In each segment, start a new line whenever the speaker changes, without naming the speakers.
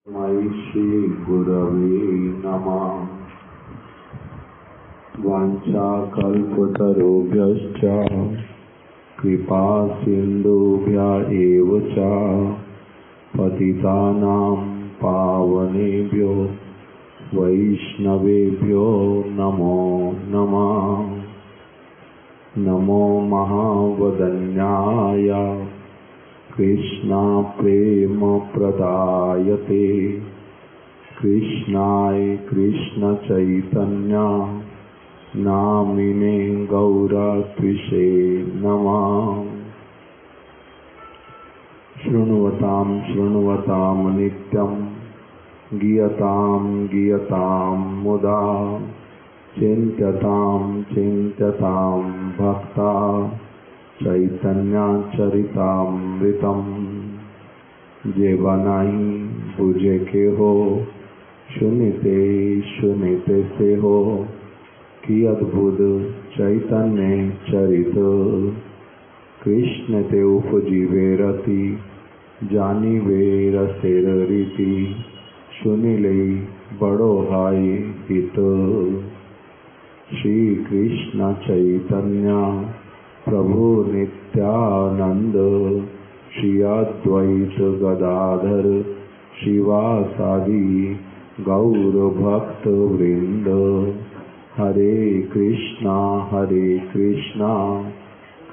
मयि श्रीगुरवे नमः। वाञ्छाकल्पतरुभ्यश्च कृपासिन्धुभ्य एव च पतितानां पावनेभ्यो वैष्णवेभ्यो नमो नमः। नमो महावदन्याय कृष्णा प्रेम प्रदायते कृष्णाय कृष्ण चैतन्य नामिने गौरत्विषे नमः। शृण्वतां शृण्वतां नित्यं गीयतां गीयतां मुदा चिन्त्यतां चिन्त्यतां भक्ता चैतन्य चरितामृतम्। जे बनाई बुझे के हो सुनते सुनते से हो कि अद्भुत चैतन्य चरित। कृष्ण ते उपजीवे रति जानिवे रसेर रीति सुनिले बड़ो हाय हित। श्री कृष्ण चैतन्य प्रभु नित्यानंद श्री अद्वैत गदाधर शिवासादि गौर भक्त वृंद। हरे कृष्णा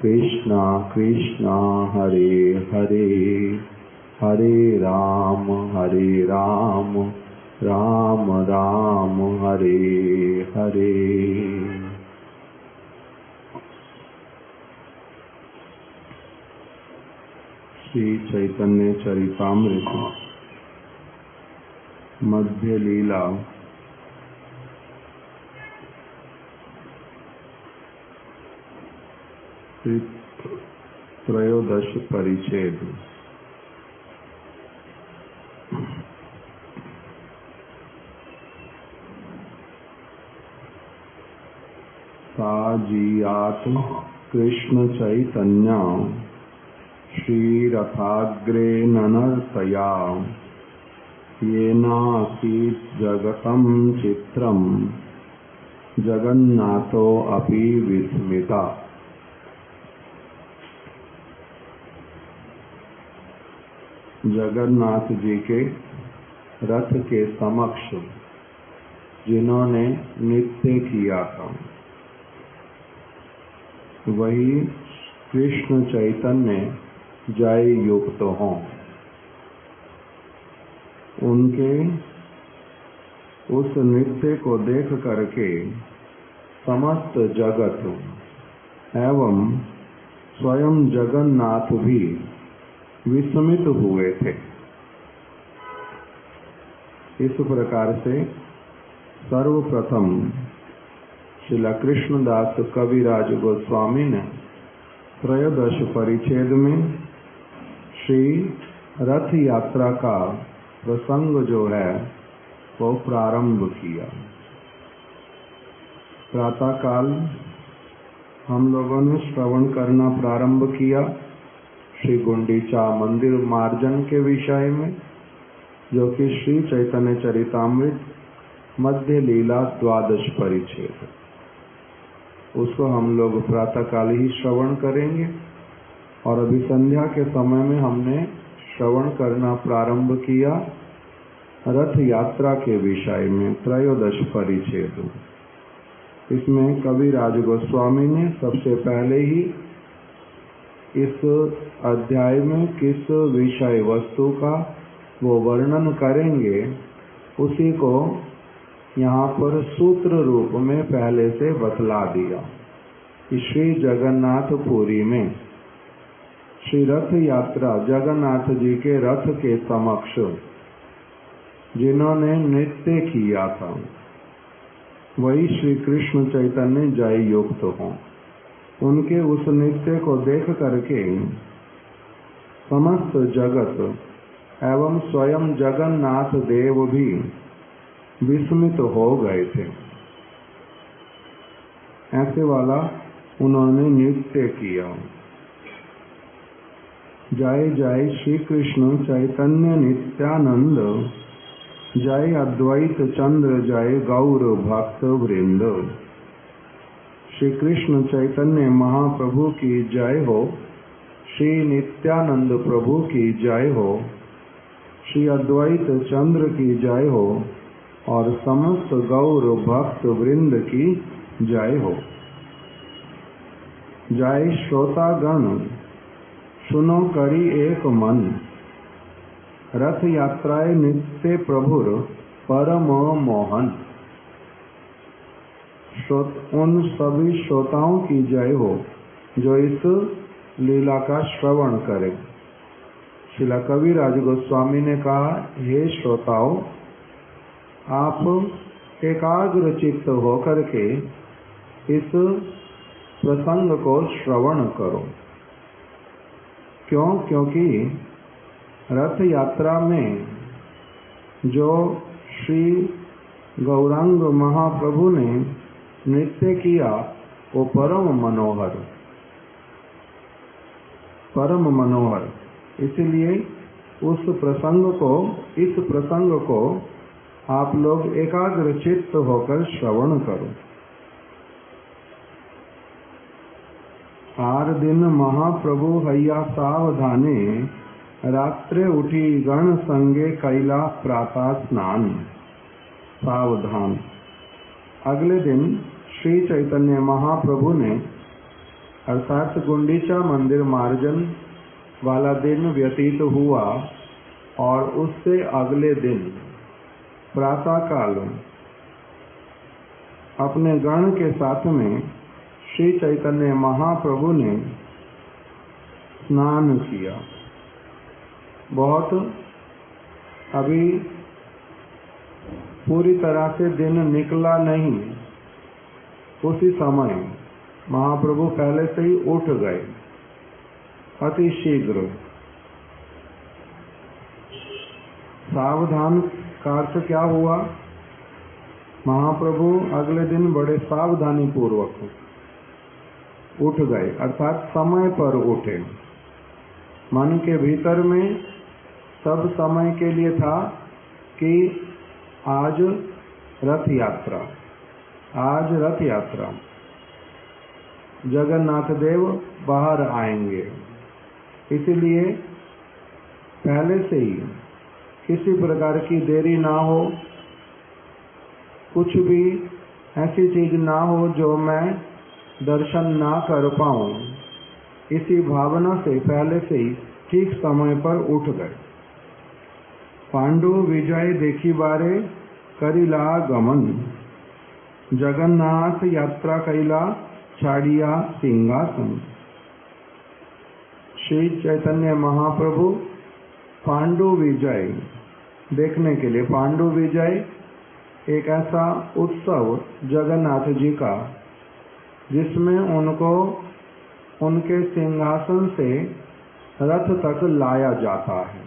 कृष्णा कृष्णा हरे हरे, हरे राम राम राम हरे हरे। श्री चैतन्य चरितामृत मध्य लीला त्रयोदश परिच्छेद। साजियात कृष्ण चैतन्य श्रीरथाग्रे ननर्तया येनासीत् जगतं चित्रं जगन्नाथो अपि विस्मिता। जगन्नाथ जी के रथ के समक्ष जिन्होंने नृत्य किया था वही कृष्ण चैतन्य जय युक्त हों। उनके उस नृत्य को देख करके समस्त जगत एवं स्वयं जगन्नाथ भी विस्मित हुए थे। इस प्रकार से सर्वप्रथम श्रील कृष्णदास कविराज गोस्वामी ने त्रयोदश परिच्छेद में श्री रथ यात्रा का प्रसंग जो है वो प्रारंभ किया। प्रातः काल हम लोगों ने श्रवण करना प्रारंभ किया श्री गुंडीचा मंदिर मार्जन के विषय में, जो कि श्री चैतन्य चरितामृत मध्य लीला द्वादश परिच्छेद। उसको हम लोग प्रातः काल ही श्रवण करेंगे और अभी संध्या के समय में हमने श्रवण करना प्रारंभ किया रथ यात्रा के विषय में त्रयोदश परिच्छेद। इसमें कविराज गोस्वामी ने सबसे पहले ही इस अध्याय में किस विषय वस्तु का वो वर्णन करेंगे उसी को यहाँ पर सूत्र रूप में पहले से बतला दिया कि श्री जगन्नाथपुरी में श्री रथ यात्रा जगन्नाथ जी के रथ के समक्ष जिन्होंने नृत्य किया था वही श्री कृष्ण चैतन्य जय युक्त हों। उनके उस नृत्य को देख करके समस्त जगत एवं स्वयं जगन्नाथ देव भी विस्मित हो गए थे। ऐसे वाला उन्होंने नृत्य किया। जय जय श्री कृष्ण चैतन्य नित्यानंद जय अद्वैत चंद्र जय गौर भक्त वृंद। श्री कृष्ण चैतन्य महाप्रभु की जय हो। श्री नित्यानंद प्रभु की जय हो। श्री अद्वैत चंद्र की जय हो और समस्त गौर भक्त वृंद की जय हो। जय श्रोतागण सुनो करी एक मन, रथ यात्राएं नित्य प्रभुर परम मोहन। उन सभी श्रोताओं की जय हो जो इस लीला का श्रवण करें। श्रीला कविराज गोस्वामी ने कहा, हे श्रोताओं, आप एकाग्र चित्त होकर के इस प्रसंग को श्रवण करो। क्यों? क्योंकि रथ यात्रा में जो श्री गौरांग महाप्रभु ने नृत्य किया वो परम मनोहर। इसलिए इस प्रसंग को आप लोग एकाग्र चित्त होकर श्रवण करो। 4 दिन महाप्रभु हैया सावधाने, रात्रे उठी गण संगे कैला प्रातः स्नान। सावधान। अगले दिन श्री चैतन्य महाप्रभु ने अर्थात गुंडीचा मंदिर मार्जन वाला दिन व्यतीत हुआ और उससे अगले दिन प्रातः काल अपने गण के साथ में श्री चैतन्य महाप्रभु ने स्नान किया। बहुत अभी पूरी तरह से दिन निकला नहीं, उसी समय महाप्रभु पहले से ही उठ गए अति शीघ्र। सावधान का अर्थ क्या हुआ? महाप्रभु अगले दिन बड़े सावधानी पूर्वक उठ गए, अर्थात समय पर उठे। मन के भीतर में सब समय के लिए था कि आज रथ यात्रा, जगन्नाथ देव बाहर आएंगे। इसलिए पहले से ही किसी प्रकार की देरी ना हो, कुछ भी ऐसी चीज ना हो जो मैं दर्शन ना कर पाऊं, इसी भावना से पहले से ही ठीक समय पर उठ गए। पांडु विजय देखी बारे करिला गमन, जगन्नाथ यात्रा कैला छाड़िया सिंहासन। श्री चैतन्य महाप्रभु पांडु विजय देखने के लिए, पांडु विजय एक ऐसा उत्सव जगन्नाथ जी का जिसमें उनको उनके सिंहासन से रथ तक लाया जाता है।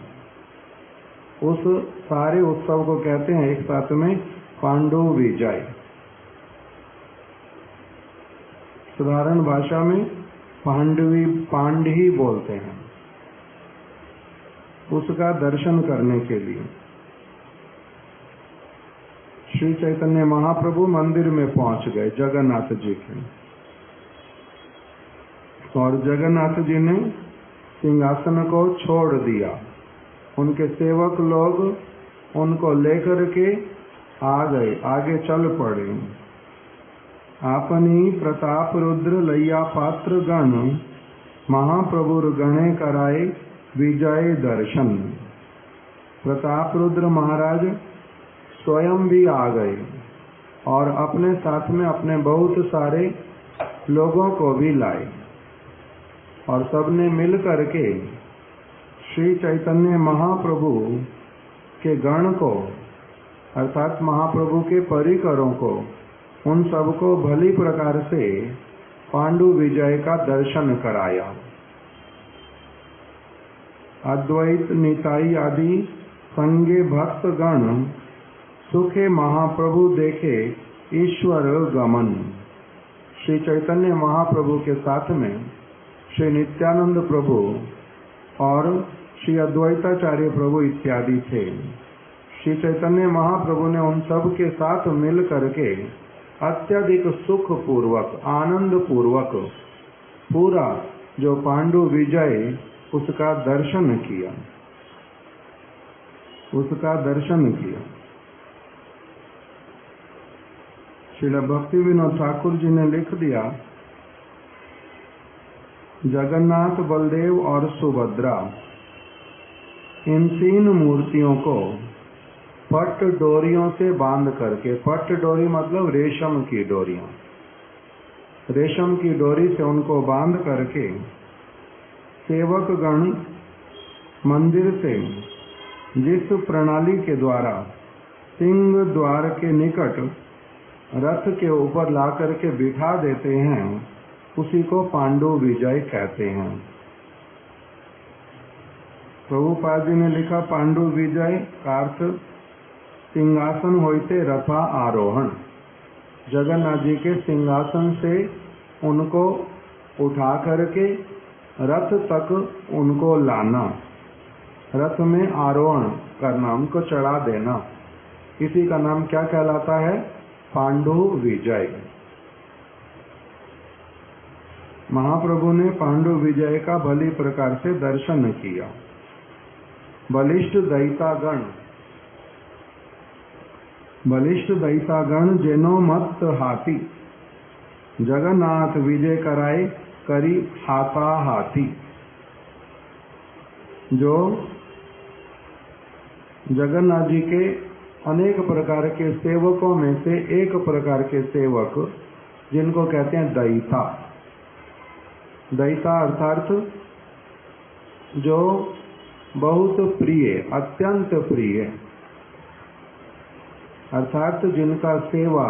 उस सारे उत्सव को कहते हैं एक साथ में पांडु विजय। साधारण भाषा में पांडी बोलते हैं। उसका दर्शन करने के लिए श्री चैतन्य महाप्रभु मंदिर में पहुंच गए जगन्नाथ जी के, और जगन्नाथ जी ने सिंहासन को छोड़ दिया। उनके सेवक लोग उनको लेकर के आ गए, आगे चल पड़े। आपनी प्रताप रुद्र लैया पात्र गण, महाप्रभुर गणे कराए विजय दर्शन। प्रताप रुद्र महाराज स्वयं भी आ गए और अपने साथ में अपने बहुत सारे लोगों को भी लाए, और सबने मिल करके श्री चैतन्य महाप्रभु के गण को, अर्थात महाप्रभु के परिकरों को, उन सबको भली प्रकार से पांडु विजय का दर्शन कराया। अद्वैत निताई आदि संगे भक्त गण, सुखे महाप्रभु देखे ईश्वर गमन। श्री चैतन्य महाप्रभु के साथ में श्री नित्यानंद प्रभु और श्री अद्वैताचार्य प्रभु इत्यादि थे। श्री चैतन्य महाप्रभु ने उन सब के साथ मिल करके अत्यधिक सुख पूर्वक, आनंद पूर्वक पूरा जो पांडु विजय उसका दर्शन किया, उसका दर्शन किया। श्रील भक्ति विनोद ठाकुर जी ने लिख दिया, जगन्नाथ, बलदेव और सुभद्रा, इन तीन मूर्तियों को पट डोरियों से बांध करके, पट डोरी मतलब रेशम की डोरियां, रेशम की डोरी से उनको बांध करके सेवक गण मंदिर से जिस प्रणाली के द्वारा सिंह द्वार के निकट रथ के ऊपर ला करके बिठा देते हैं, उसी को पांडु विजय कहते हैं। प्रभुपाद जी ने लिखा, पांडु विजय का अर्थ सिंहासन होते रथा आरोहण, जगन्नाथ जी के सिंहासन से उनको उठा करके रथ तक उनको लाना, रथ में आरोहण करना, उनको चढ़ा देना, इसी का नाम क्या कहलाता है? पांडु विजय। महाप्रभु ने पांडु विजय का भली प्रकार से दर्शन किया। बलिष्ठ दैतागण, बलिष्ठ दैतागण जेनो मत हाथी, जगन्नाथ विजय कराए करी हाथा हाथी। जो जगन्नाथ जी के अनेक प्रकार के सेवकों में से एक प्रकार के सेवक, जिनको कहते हैं दैता। दैता अर्थात जो बहुत प्रिय, अत्यंत प्रिय, अर्थात जिनका सेवा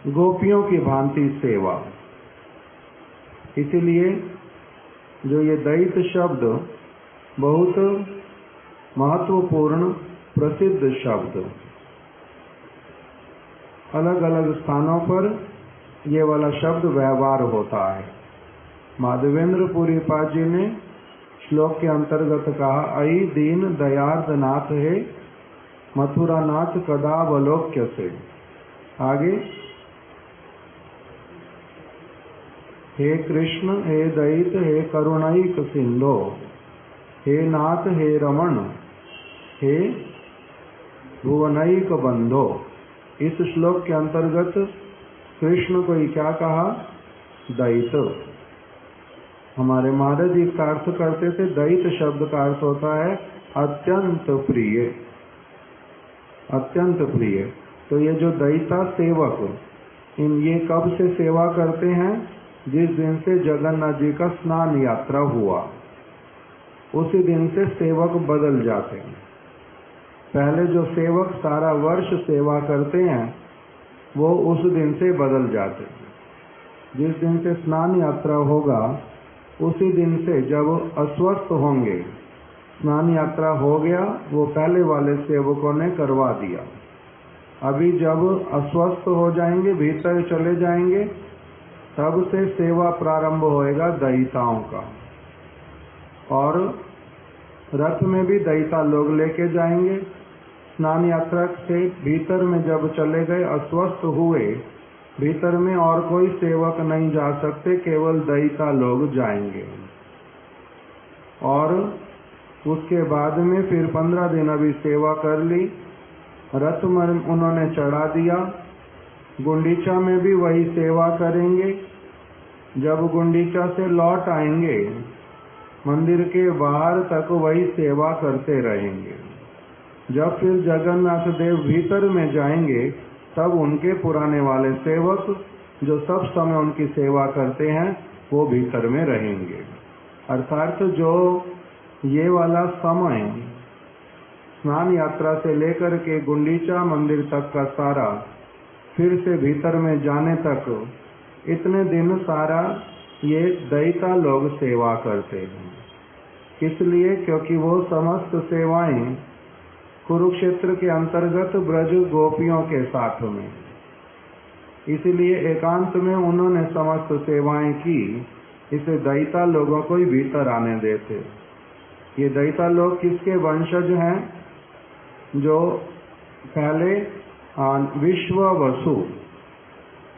गोपियों की भांति सेवा। इसीलिए जो ये दैत शब्द बहुत महत्वपूर्ण प्रसिद्ध शब्द, अलग अलग स्थानों पर ये वाला शब्द व्यवहार होता है। माधवेंद्र पुरी पाद जी ने श्लोक के अंतर्गत कहा, अई दीन दयार्द नाथ है मथुरा नाथ कदावलोक्य से। आगे, हे कृष्ण, हे दैत, हे करुणैक सिंधो, हे नाथ, हे रमण, हे भुवनैक बंधो। इस श्लोक के अंतर्गत कृष्ण को ही क्या कहा? दैत। हमारे महाराज जी का अर्थ करते थे, दैत शब्द का अर्थ होता है अत्यंत प्रिय, अत्यंत प्रिय। तो ये जो दैता सेवक, ये कब से सेवा करते हैं? जिस दिन से जगन्नाथ जी का स्नान यात्रा हुआ, उसी दिन से सेवक बदल जाते हैं। पहले जो सेवक सारा वर्ष सेवा करते हैं, वो उस दिन से बदल जाते हैं। जिस दिन से स्नान यात्रा होगा, उसी दिन से जब अस्वस्थ होंगे, स्नान यात्रा हो गया, वो पहले वाले सेवकों ने करवा दिया। अभी जब अस्वस्थ हो जाएंगे, भीतर चले जाएंगे, तब से सेवा प्रारंभ होएगा दैताओं का। और रथ में भी दैता लोग लेके जाएंगे। स्नान यात्रा से भीतर में जब चले गए, अस्वस्थ हुए, भीतर में और कोई सेवक नहीं जा सकते, केवल दैता लोग जाएंगे। और उसके बाद में फिर 15 दिन अभी सेवा कर ली, रथ में उन्होंने चढ़ा दिया। गुंडीचा में भी वही सेवा करेंगे। जब गुंडीचा से लौट आएंगे, मंदिर के बाहर तक वही सेवा करते रहेंगे। जब फिर जगन्नाथ देव भीतर में जाएंगे, तब उनके पुराने वाले सेवक जो सब समय उनकी सेवा करते हैं, वो भीतर में रहेंगे। अर्थात जो ये वाला समय स्नान यात्रा से लेकर के गुंडीचा मंदिर तक का सारा, फिर से भीतर में जाने तक, इतने दिन सारा ये दैता लोग सेवा करते हैं। किस लिए? क्योंकि वो समस्त सेवाएं कुरुक्षेत्र के अंतर्गत ब्रज गोपियों के साथ में, इसलिए एकांत में उन्होंने समस्त सेवाएं की। इसे दैता लोगों को ही भीतर आने देते। ये दैता लोग किसके वंशज हैं? जो पहले विश्व वसु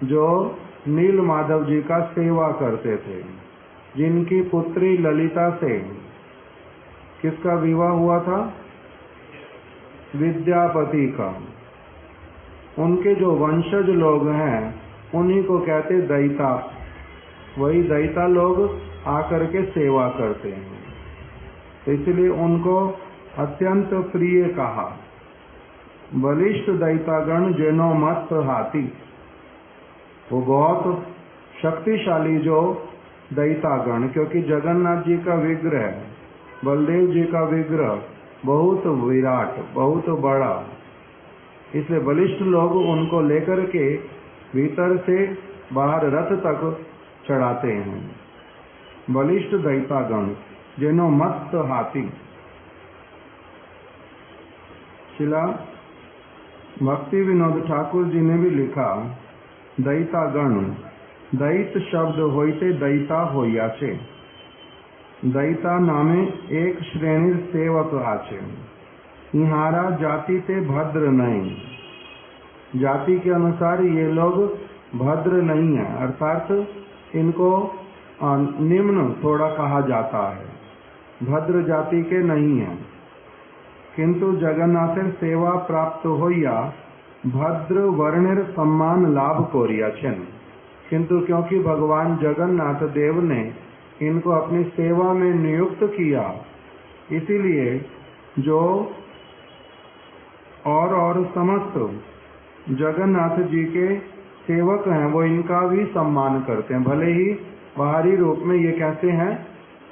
जो नील माधव जी का सेवा करते थे, जिनकी पुत्री ललिता से किसका विवाह हुआ था? विद्यापति का। उनके जो वंशज लोग हैं उन्हीं को कहते दैता। वही दैता लोग आकर के सेवा करते हैं, इसलिए उनको अत्यंत प्रिय कहा। बलिष्ठ दैतागण जेनो मस्त हाथी, वो बहुत शक्तिशाली जो दैतागण, क्योंकि जगन्नाथ जी का विग्रह, बलदेव जी का विग्रह बहुत विराट, बहुत बड़ा, इसलिए बलिष्ठ लोग उनको लेकर के भीतर से बाहर रथ तक चढ़ाते हैं। बलिष्ठ दैतागण जेनो मस्त हाथी। शिला भक्ति विनोद ठाकुर जी ने भी लिखा, दैतागण दैत शब्द होइते दैता होइयाछे, दैता नामे एक श्रेणी सेवक आछे, इहारा जाति से भद्र नहीं। जाति के अनुसार ये लोग भद्र नहीं है, अर्थात इनको निम्न थोड़ा कहा जाता है, भद्र जाति के नहीं है। किंतु जगन्नाथेर सेवा प्राप्त होइया भद्र वर्णेर सम्मान लाभ कोरिया छेन। किंतु क्योंकि भगवान जगन्नाथ देव ने इनको अपनी सेवा में नियुक्त किया, इसीलिए जो और समस्त जगन्नाथ जी के सेवक हैं वो इनका भी सम्मान करते हैं। भले ही बाहरी रूप में ये कहते हैं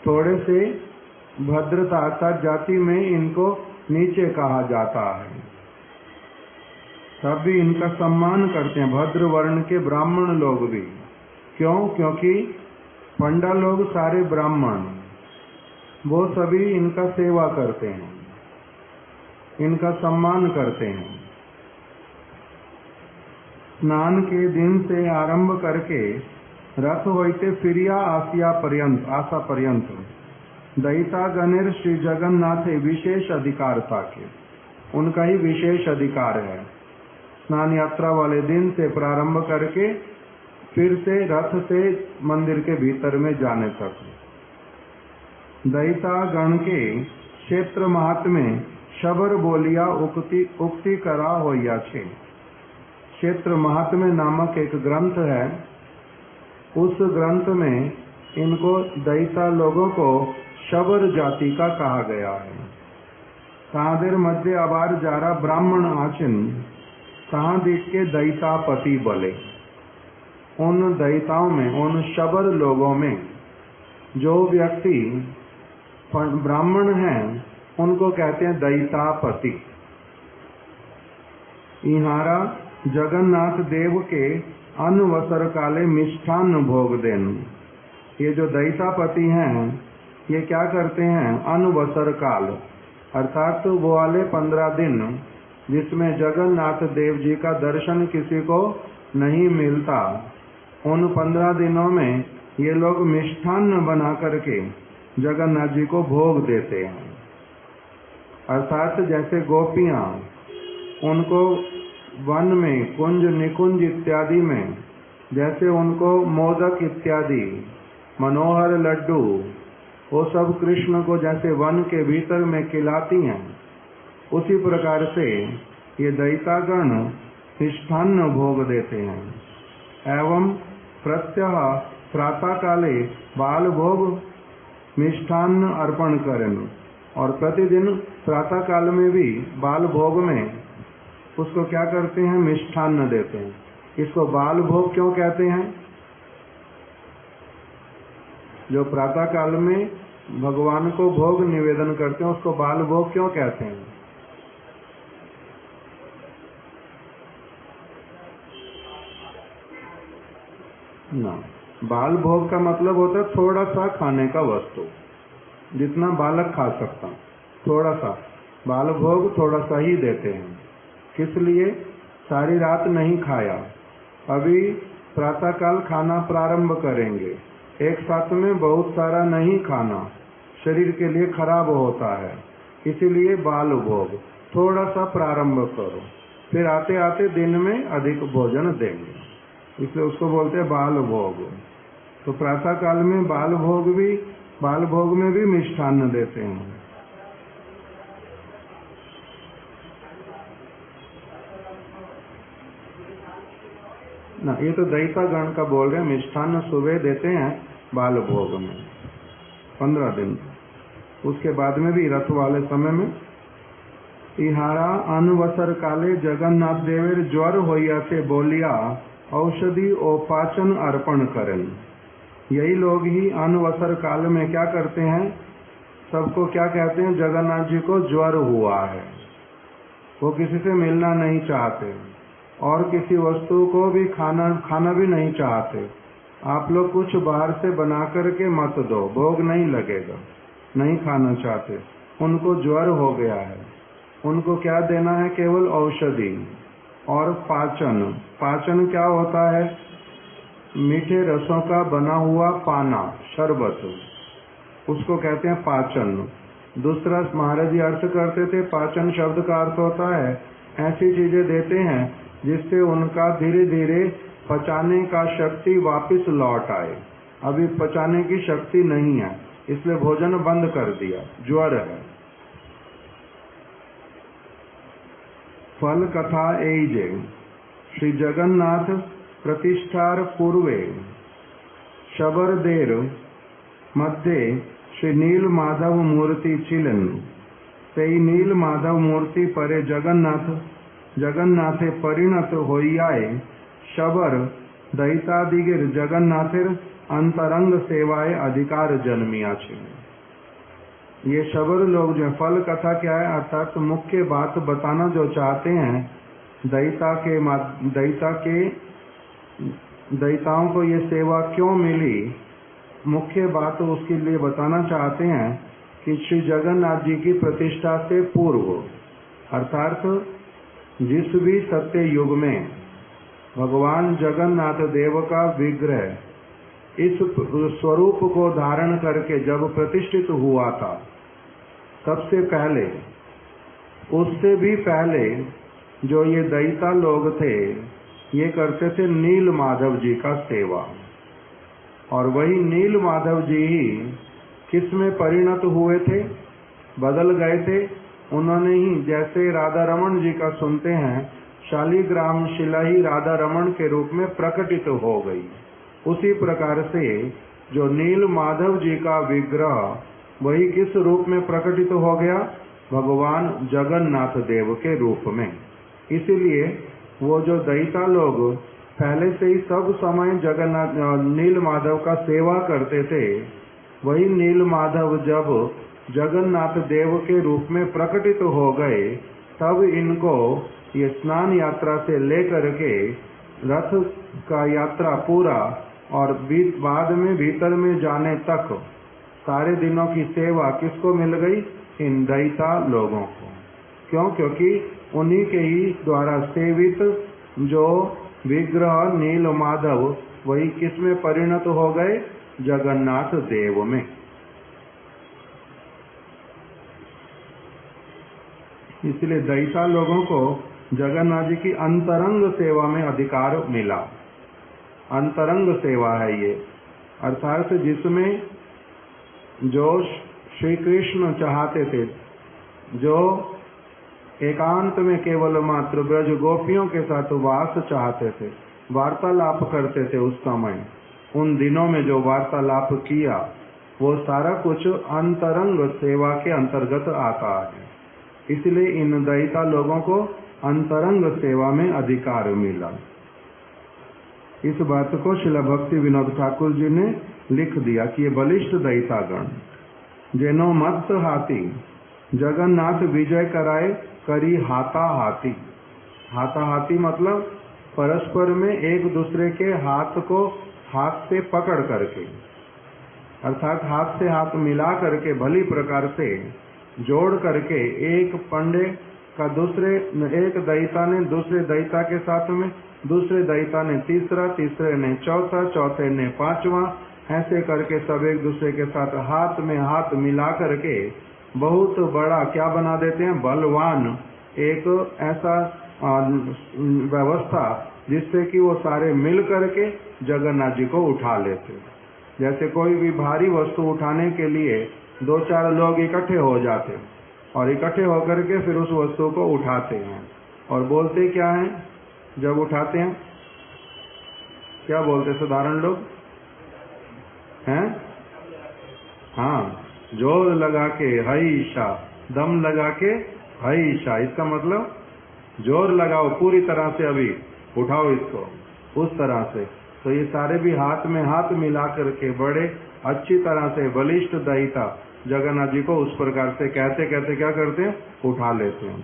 थोड़े से भद्रता अर्थात जाति में इनको नीचे कहा जाता है, तब भी इनका सम्मान करते हैं भद्र वर्ण के ब्राह्मण लोग भी। क्यों? क्योंकि पंडा लोग सारे ब्राह्मण, वो सभी इनका सेवा करते हैं, इनका सम्मान करते हैं। स्नान के दिन से आरंभ करके रथ होइते फिरिया आशा पर्यंत दैता गणेर श्री जगन्नाथ विशेष अधिकार ताके, उनका ही विशेष अधिकार है। स्नान यात्रा वाले दिन से प्रारंभ करके फिर से रथ से मंदिर के भीतर में जाने तक दैता गण के क्षेत्र महात्म्य शबर बोलिया उक्ति करा होइया छे। क्षेत्र महात्म्य नामक एक ग्रंथ है, उस ग्रंथ में इनको दैता लोगों को शबर जाति का कहा गया है। ताहादेर मध्य आबार जारा ब्राह्मण आचिन तहाँ दिख के दैतापति बले। उन दैताओं में, उन शबर लोगों में जो व्यक्ति ब्राह्मण हैं उनको कहते हैं दैतापति। इहारा जगन्नाथ देव के अनवसर काले मिष्ठान्न भोग देन। ये जो दैतापति हैं ये क्या करते हैं? अनवसर काल अर्थात वो वाले 15 दिन जिसमें जगन्नाथ देव जी का दर्शन किसी को नहीं मिलता, उन 15 दिनों में ये लोग मिष्ठान्न बना करके जगन्नाथ जी को भोग देते हैं। अर्थात जैसे गोपियां उनको वन में कुंज निकुंज इत्यादि में जैसे उनको मोदक इत्यादि मनोहर लड्डू वो सब कृष्ण को जैसे वन के भीतर में खिलाती हैं, उसी प्रकार से ये दैतागण मिष्ठान्न भोग देते हैं। एवं प्रत्यह प्रातः काले बाल भोग मिष्ठान्न अर्पण करें, और प्रतिदिन प्रातः काल में भी बाल भोग में उसको क्या करते हैं? मिष्ठान्न देते हैं। इसको बाल भोग क्यों कहते हैं? जो प्रातः काल में भगवान को भोग निवेदन करते हैं उसको बाल भोग क्यों कहते हैं? ना, बाल भोग का मतलब होता है थोड़ा सा खाने का वस्तु, जितना बालक खा सकता, थोड़ा सा। बाल भोग थोड़ा सा ही देते हैं। किस लिए? सारी रात नहीं खाया, अभी प्रातःकाल खाना प्रारंभ करेंगे, एक साथ में बहुत सारा नहीं खाना, शरीर के लिए खराब होता है, इसीलिए बाल भोग थोड़ा सा प्रारंभ करो। फिर आते आते दिन में अधिक भोजन देंगे, इसलिए उसको बोलते हैं बाल भोग। तो प्रातः काल में बाल भोग में भी मिष्ठान्न देते हैं। ना, ये तो दैता गण का बोल रहे हैं। मिष्ठान्न सुबह देते हैं बाल भोग में 15 दिन, उसके बाद में भी रथ वाले समय में। इहारा अनवसर काले जगन्नाथ देवेर ज्वर होइयाते बोलिया औषधि ओपाचन अर्पण करें। यही लोग ही अनवसर काल में क्या करते हैं, सबको क्या कहते हैं, जगन्नाथ जी को ज्वर हुआ है, वो किसी से मिलना नहीं चाहते और किसी वस्तु को भी खाना भी नहीं चाहते। आप लोग कुछ बाहर से बना करके मत दो, भोग नहीं लगेगा, नहीं खाना चाहते। उनको ज्वर हो गया है, उनको क्या देना है, केवल औषधि और पाचन। पाचन क्या होता है, मीठे रसों का बना हुआ पाना, शरबत, उसको कहते हैं पाचन। दूसरा महाराज जी अर्थ करते थे, पाचन शब्द का अर्थ होता है ऐसी चीजें देते हैं जिससे उनका धीरे धीरे पचाने का शक्ति वापस लौट आए। अभी पचाने की शक्ति नहीं है, इसलिए भोजन बंद कर दिया, ज्वर है। फल कथा एजे श्री जगन्नाथ प्रतिष्ठार पूर्वे शबर देर मध्य श्री नील माधव मूर्ति चिलन। तेई नील माधव मूर्ति परे जगन्नाथे परिणत होइयाए शबर दैतादिगिर जगन्नाथेर अंतरंग सेवाए अधिकार जन्मिया छे। ये शबर लोग जो फल कथा क्या है, अर्थात मुख्य बात बताना जो चाहते हैं, दैताओं को ये सेवा क्यों मिली, मुख्य बात उसके लिए बताना चाहते हैं कि श्री जगन्नाथ जी की प्रतिष्ठा से पूर्व, अर्थात जिस भी सत्य युग में भगवान जगन्नाथ देव का विग्रह इस स्वरूप को धारण करके जब प्रतिष्ठित हुआ था, सबसे पहले, उससे भी पहले जो ये दैता लोग थे, ये करते थे नील माधव जी का सेवा। और वही नील माधव जी ही किस में परिणत हुए थे, बदल गए थे। उन्होंने ही, जैसे राधा रमन जी का सुनते हैं, शालिग्राम शिला ही राधा रमन के रूप में प्रकटित हो गई। उसी प्रकार से जो नील माधव जी का विग्रह वही किस रूप में प्रकटित हो गया, भगवान जगन्नाथ देव के रूप में। इसीलिए वो जो दैता लोग पहले से ही सब समय जगन्नाथ नील माधव का सेवा करते थे, वही नील माधव जब जगन्नाथ देव के रूप में प्रकटित हो गए, तब इनको ये स्नान यात्रा से लेकर के रथ का यात्रा पूरा और बाद में भीतर में जाने तक सारे दिनों की सेवा किसको मिल गई, इन दैता लोगों को। क्यों? क्योंकि उन्हीं के ही द्वारा सेवित जो विग्रह नील माधव वही किस में परिणत हो गए, जगन्नाथ देव में। इसलिए दैता लोगों को जगन्नाथ जी की अंतरंग सेवा में अधिकार मिला। अंतरंग सेवा है ये, अर्थात जिसमें जो श्री कृष्ण चाहते थे, जो एकांत में केवल मात्र ब्रज गोपियों के साथ वास चाहते थे, वार्तालाप करते थे, उस समय उन दिनों में जो वार्तालाप किया वो सारा कुछ अंतरंग सेवा के अंतर्गत आता है। इसलिए इन दैता लोगों को अंतरंग सेवा में अधिकार मिला। इस बात को श्रील भक्ति विनोद ठाकुर जी ने लिख दिया कि ये बलिष्ठ दैतागण जेनो मत हाथी जगन्नाथ विजय कराए करी हाथा हाथी। हाथा हाथी मतलब परस्पर में एक दूसरे के हाथ को हाथ से पकड़ करके, अर्थात हाथ से हाथ मिला करके भली प्रकार से जोड़ करके, एक पंडे का एक दैता ने दूसरे दैता के साथ में, दूसरे दैता ने तीसरा, तीसरे ने चौथा, चौथे ने पांचवा, ऐसे करके सब एक दूसरे के साथ हाथ में हाथ मिला करके बहुत बड़ा क्या बना देते हैं, बलवान एक ऐसा व्यवस्था जिससे कि वो सारे मिल करके जगन्नाथ जी को उठा लेते। जैसे कोई भी भारी वस्तु उठाने के लिए 2-4 लोग इकट्ठे हो जाते और इकट्ठे होकर के फिर उस वस्तु को उठाते हैं और बोलते क्या हैं जब उठाते हैं? क्या बोलते साधारण लोग हैं? हाँ, जोर लगा के हईशा, दम लगा के हईशा। इसका मतलब जोर लगाओ पूरी तरह से, अभी उठाओ इसको, उस तरह से। तो ये सारे भी हाथ में हाथ मिला करके बड़े अच्छी तरह से बलिष्ठ दयिता जगन्नाथ जी को उस प्रकार से कहते कहते क्या करते हैं? उठा लेते हैं।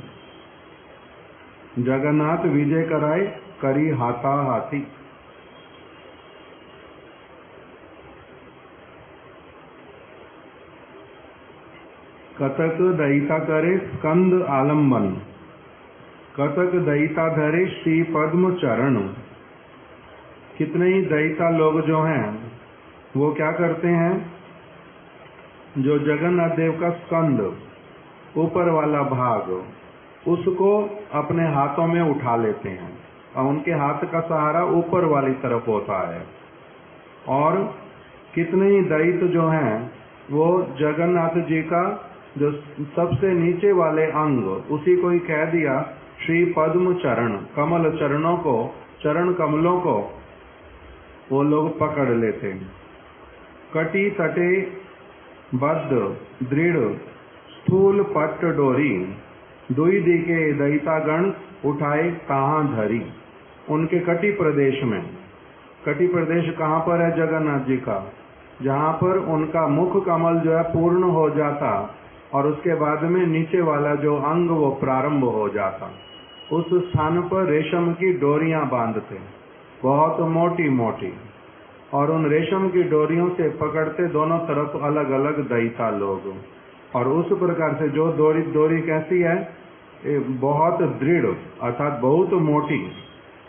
जगन्नाथ विजय कराए करी हाथा हाथी। कतक दयिता करे स्कंद आलम्बन, कतक दयिता धरे श्री पद्म चरण। कितने ही दयिता लोग जो हैं वो क्या करते हैं? जो जगन्नाथ देव का स्कंद, ऊपर वाला भाग, उसको अपने हाथों में उठा लेते हैं और उनके हाथ का सहारा ऊपर वाली तरफ होता है। और कितने ही दैत जो हैं वो जगन्नाथ जी का जो सबसे नीचे वाले अंग, उसी को ही कह दिया श्री पद्म चरण, कमल चरणों को, चरण कमलों को वो लोग पकड़ लेते हैं। कटी तटे बद्ध दृढ़ स्थूल पट्ट डोरी, दुई दिके दैतागण उठाए कहाँ धरी। उनके कटी प्रदेश में, कटी प्रदेश कहाँ पर है जगन्नाथ जी का? जहाँ पर उनका मुख कमल जो है पूर्ण हो जाता और उसके बाद में नीचे वाला जो अंग वो प्रारंभ हो जाता, उस स्थान पर रेशम की डोरियां बांधते, बहुत मोटी मोटी, और उन रेशम की डोरियों से पकड़ते दोनों तरफ अलग अलग दयिता लोग। और उस प्रकार से जो डोरी कैसी है? बहुत दृढ़, अर्थात बहुत मोटी,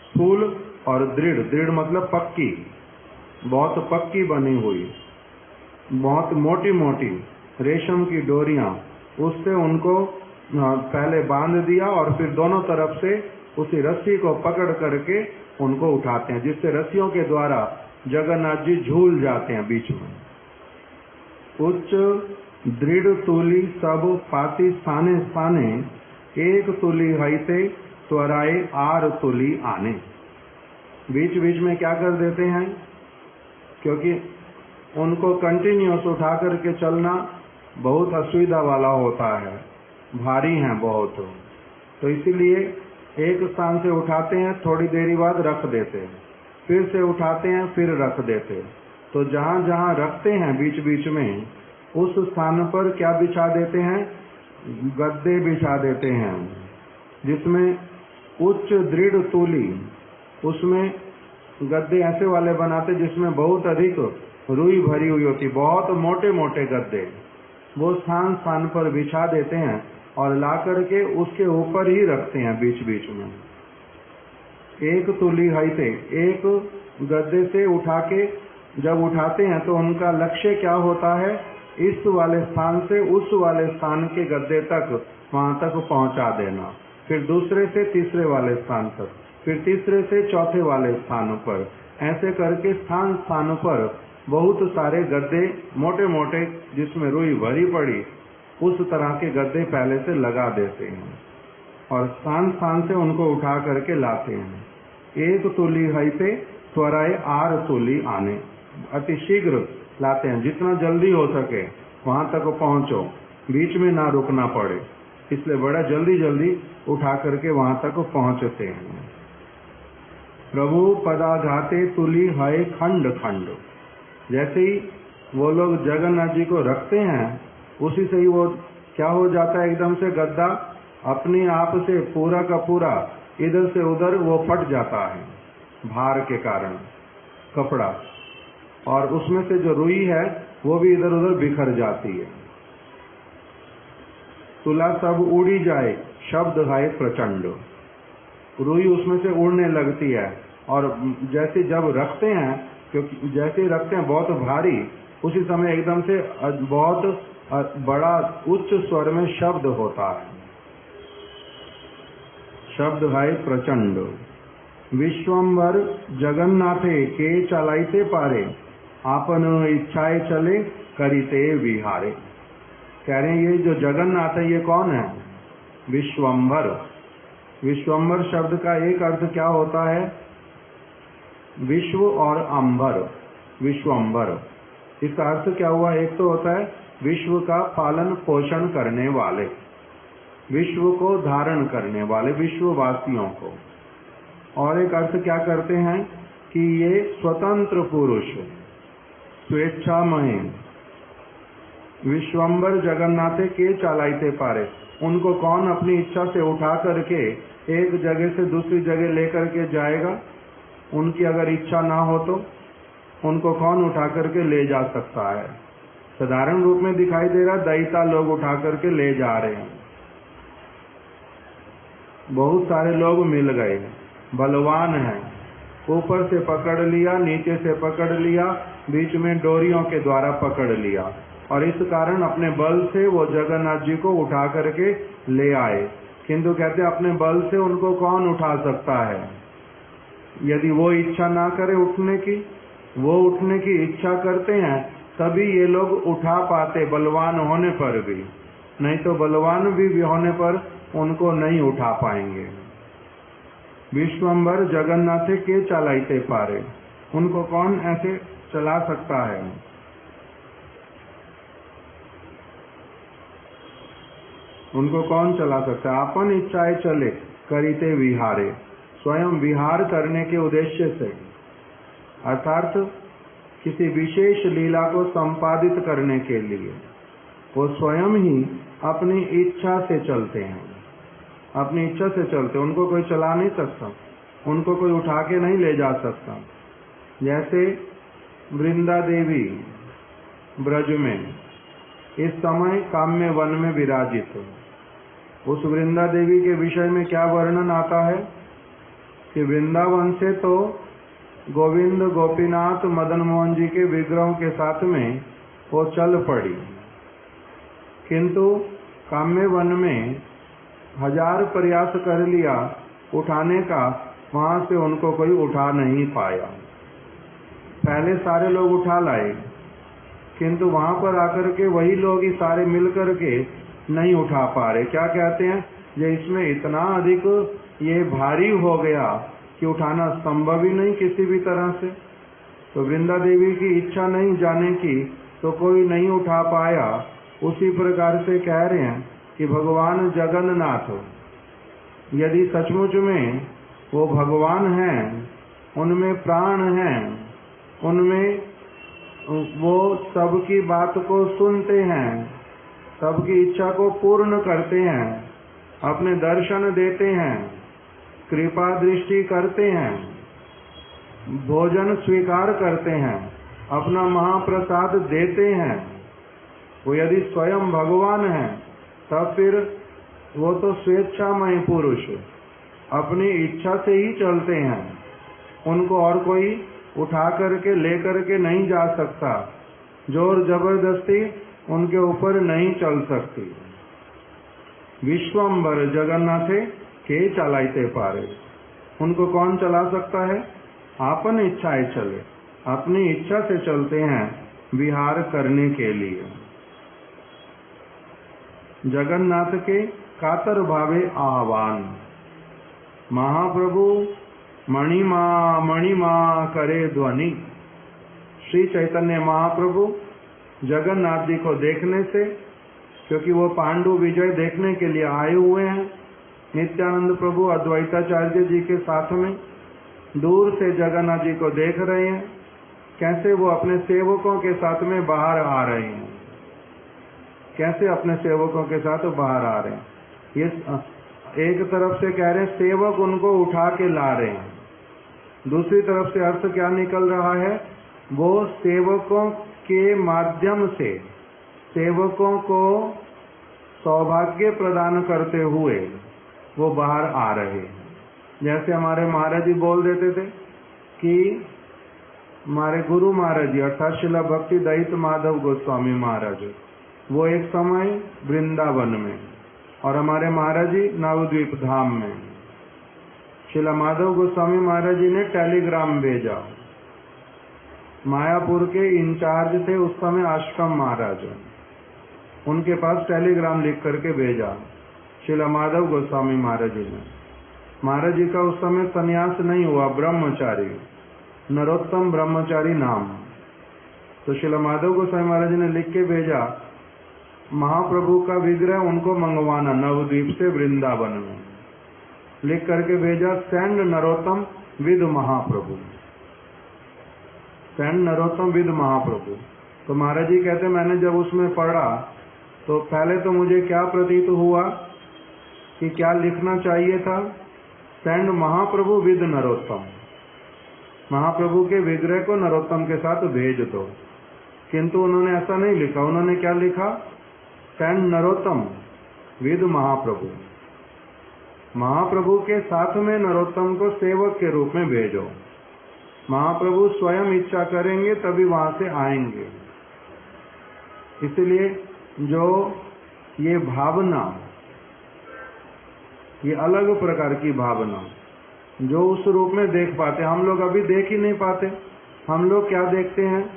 स्थूल और दृढ़। दृढ़ मतलब पक्की, बहुत पक्की बनी हुई, बहुत मोटी मोटी रेशम की डोरियां, उससे उनको पहले बांध दिया और फिर दोनों तरफ से उसी रस्सी को पकड़ करके उनको उठाते हैं, जिससे रस्सियों के द्वारा जगन्नाथ जी झूल जाते हैं बीच में। उच्च दृढ़ तुली सब पाती स्थाने स्थाने, एक तुली हईते त्वराए आर तुली आने। बीच बीच में क्या कर देते हैं? क्योंकि उनको कंटिन्यूअस उठा करके चलना बहुत असुविधा वाला होता है, भारी हैं बहुत, तो इसीलिए एक स्थान से उठाते हैं, थोड़ी देरी बाद रख देते हैं, फिर से उठाते हैं, फिर रख देते हैं। तो जहाँ जहाँ रखते हैं बीच बीच में, उस स्थान पर क्या बिछा देते हैं? गद्दे बिछा देते हैं, जिसमें उच्च दृढ़ तूली, उसमें गद्दे ऐसे वाले बनाते जिसमें बहुत अधिक रुई भरी हुई होती, बहुत मोटे मोटे गद्दे, वो स्थान स्थान पर बिछा देते हैं और ला करके उसके ऊपर ही रखते हैं बीच बीच में। एक तुली हईते, एक गद्दे से उठा के जब उठाते हैं तो उनका लक्ष्य क्या होता है? इस वाले स्थान से उस वाले स्थान के गद्दे तक, वहां तक पहुंचा देना, फिर दूसरे से तीसरे वाले स्थान तक, फिर तीसरे से चौथे वाले स्थान पर, ऐसे करके स्थान स्थान पर बहुत सारे गद्दे मोटे मोटे जिसमें रुई भरी पड़ी, उस तरह के गद्दे पहले से लगा देते हैं और स्थान स्थान से उनको उठा करके लाते हैं। एक तुली हईते त्वराए आर तुली आने, अति शीघ्र लाते हैं, जितना जल्दी हो सके वहां तक पहुंचो, बीच में ना रुकना पड़े, इसलिए बड़ा जल्दी जल्दी उठा करके वहां तक पहुंचते हैं। प्रभु पदाघाते तुली है खंड खंड, जैसे ही वो लोग जगन्नाथ जी को रखते हैं, उसी से ही वो क्या हो जाता है? एकदम से गद्दा अपने आप से पूरा का पूरा इधर से उधर वो फट जाता है भार के कारण, कपड़ा, और उसमें से जो रुई है वो भी इधर उधर बिखर जाती है। तुला सब उड़ी जाए शब्द है प्रचंड, रुई उसमें से उड़ने लगती है, और जैसे जब रखते हैं, क्योंकि जैसे ही रखते हैं बहुत भारी, उसी समय एकदम से बहुत बड़ा उच्च स्वर में शब्द होता है। शब्द है प्रचंड। विश्वम्भर जगन्नाथे के चलाइते पारे, आपन इच्छाएं चले करिते विहारे। कह रहे हैं ये जो जगन्नाथ है ये कौन है? विश्वम्भर। विश्वम्भर शब्द का एक अर्थ क्या होता है? विश्व और अंबर, विश्वम्भर। इसका अर्थ क्या हुआ? एक तो होता है विश्व का पालन पोषण करने वाले, विश्व को धारण करने वाले, विश्ववासियों को। और एक अर्थ क्या करते हैं कि ये स्वतंत्र पुरुष, स्वेच्छामय। विश्वम्भर जगन्नाथे के चलाइते पारे, उनको कौन अपनी इच्छा से उठा करके एक जगह से दूसरी जगह लेकर के जाएगा? उनकी अगर इच्छा ना हो तो उनको कौन उठा करके ले जा सकता है? साधारण रूप में दिखाई दे रहा, दैता लोग उठा करके ले जा रहे हैं। बहुत सारे लोग मिल गए, बलवान हैं, ऊपर से पकड़ लिया, नीचे से पकड़ लिया, बीच में डोरियों के द्वारा पकड़ लिया, और इस कारण अपने बल से वो जगन्नाथ जी को उठा करके ले आए। किंतु कहते हैं अपने बल से उनको कौन उठा सकता है? यदि वो इच्छा ना करे उठने की, वो उठने की इच्छा करते हैं तभी ये लोग उठा पाते, बलवान होने पर भी। नहीं तो बलवान भी होने पर उनको नहीं उठा पाएंगे। विश्वम्भर जगन्नाथे के चलाइते पारे, उनको कौन ऐसे चला सकता है? उनको कौन चला सकता है? आपन इच्छाएं चले करिते विहारे, स्वयं विहार करने के उद्देश्य से, अर्थात किसी विशेष लीला को संपादित करने के लिए वो स्वयं ही अपनी इच्छा से चलते हैं, अपनी इच्छा से चलते। उनको कोई चला नहीं सकता, उनको कोई उठा के नहीं ले जा सकता। जैसे वृंदा देवी ब्रज में इस समय काम्य वन में विराजित, उस वृंदा देवी के विषय में क्या वर्णन आता है कि वृंदावन से तो गोविंद गोपीनाथ मदन मोहन जी के विग्रहों के साथ में वो चल पड़ी, किंतु काम्य वन में 1000 प्रयास कर लिया उठाने का, वहां से उनको कोई उठा नहीं पाया। पहले सारे लोग उठा लाए, किंतु वहां पर आकर के वही लोग ही सारे मिल करके नहीं उठा पा रहे। क्या कहते हैं? ये इसमें इतना अधिक ये भारी हो गया कि उठाना संभव ही नहीं किसी भी तरह से। तो वृंदा देवी की इच्छा नहीं जाने की, तो कोई नहीं उठा पाया। उसी प्रकार से कह रहे हैं कि भगवान जगन्नाथ यदि सचमुच में वो भगवान हैं, उनमें प्राण हैं, उनमें वो सबकी बात को सुनते हैं, सबकी इच्छा को पूर्ण करते हैं, अपने दर्शन देते हैं, कृपा दृष्टि करते हैं, भोजन स्वीकार करते हैं, अपना महाप्रसाद देते हैं। वो यदि स्वयं भगवान हैं तब फिर वो तो स्वेच्छामय पुरुष अपनी इच्छा से ही चलते हैं, उनको और कोई उठा करके ले करके नहीं जा सकता, जोर जबरदस्ती उनके ऊपर नहीं चल सकती। विश्वम्भर जगन्नाथे के चलाइते पारे, उनको कौन चला सकता है? आपन इच्छाएं चले, अपनी इच्छा से चलते हैं विहार करने के लिए। जगन्नाथ के कातर भावे आह्वान, महाप्रभु मणिमा करे ध्वनि। श्री चैतन्य महाप्रभु जगन्नाथ जी को देखने से, क्योंकि वो पांडु विजय देखने के लिए आए हुए हैं, नित्यानंद प्रभु अद्वैताचार्य जी के साथ में दूर से जगन्नाथ जी को देख रहे हैं, कैसे वो अपने सेवकों के साथ में बाहर आ रहे हैं, कैसे अपने सेवकों के साथ बाहर आ रहे हैं। ये एक तरफ से कह रहे हैं सेवक उनको उठा के ला रहे हैं, दूसरी तरफ से अर्थ क्या निकल रहा है? वो सेवकों के माध्यम से सेवकों को सौभाग्य प्रदान करते हुए वो बाहर आ रहे हैं। जैसे हमारे महाराज जी बोल देते थे कि हमारे गुरु महाराज जी अर्थात शिला भक्ति दयित माधव गोस्वामी महाराज, वो एक समय वृंदावन में और हमारे महाराज जी नवद्वीप धाम में, श्रीला माधव गोस्वामी महाराज जी ने टेलीग्राम भेजा। मायापुर के इंचार्ज थे उस समय आश्रम महाराज, उनके पास टेलीग्राम लिख करके भेजा श्रीला माधव गोस्वामी महाराज जी ने। महाराज जी का उस समय संन्यास नहीं हुआ, ब्रह्मचारी, नरोत्तम ब्रह्मचारी नाम। तो श्रीला माधव गोस्वामी महाराज जी ने लिख के भेजा, महाप्रभु का विग्रह उनको मंगवाना नवद्वीप से वृंदावन में। लिख करके भेजा, send Narottam with Mahaprabhu, send Narottam with Mahaprabhu. तो महाराज जी कहते, मैंने जब उसमें पढ़ा तो पहले तो मुझे क्या प्रतीत हुआ कि क्या लिखना चाहिए था, सेंड महाप्रभु विद नरोत्तम, महाप्रभु के विग्रह को नरोत्तम के साथ भेज दो। किंतु उन्होंने ऐसा नहीं लिखा। उन्होंने क्या लिखा, सेंड नरोत्तम विद महाप्रभु, महाप्रभु के साथ में नरोत्तम को सेवक के रूप में भेजो। महाप्रभु स्वयं इच्छा करेंगे तभी वहां से आएंगे। इसलिए जो ये भावना, ये अलग प्रकार की भावना जो उस रूप में देख पाते, हम लोग अभी देख ही नहीं पाते। हम लोग क्या देखते हैं,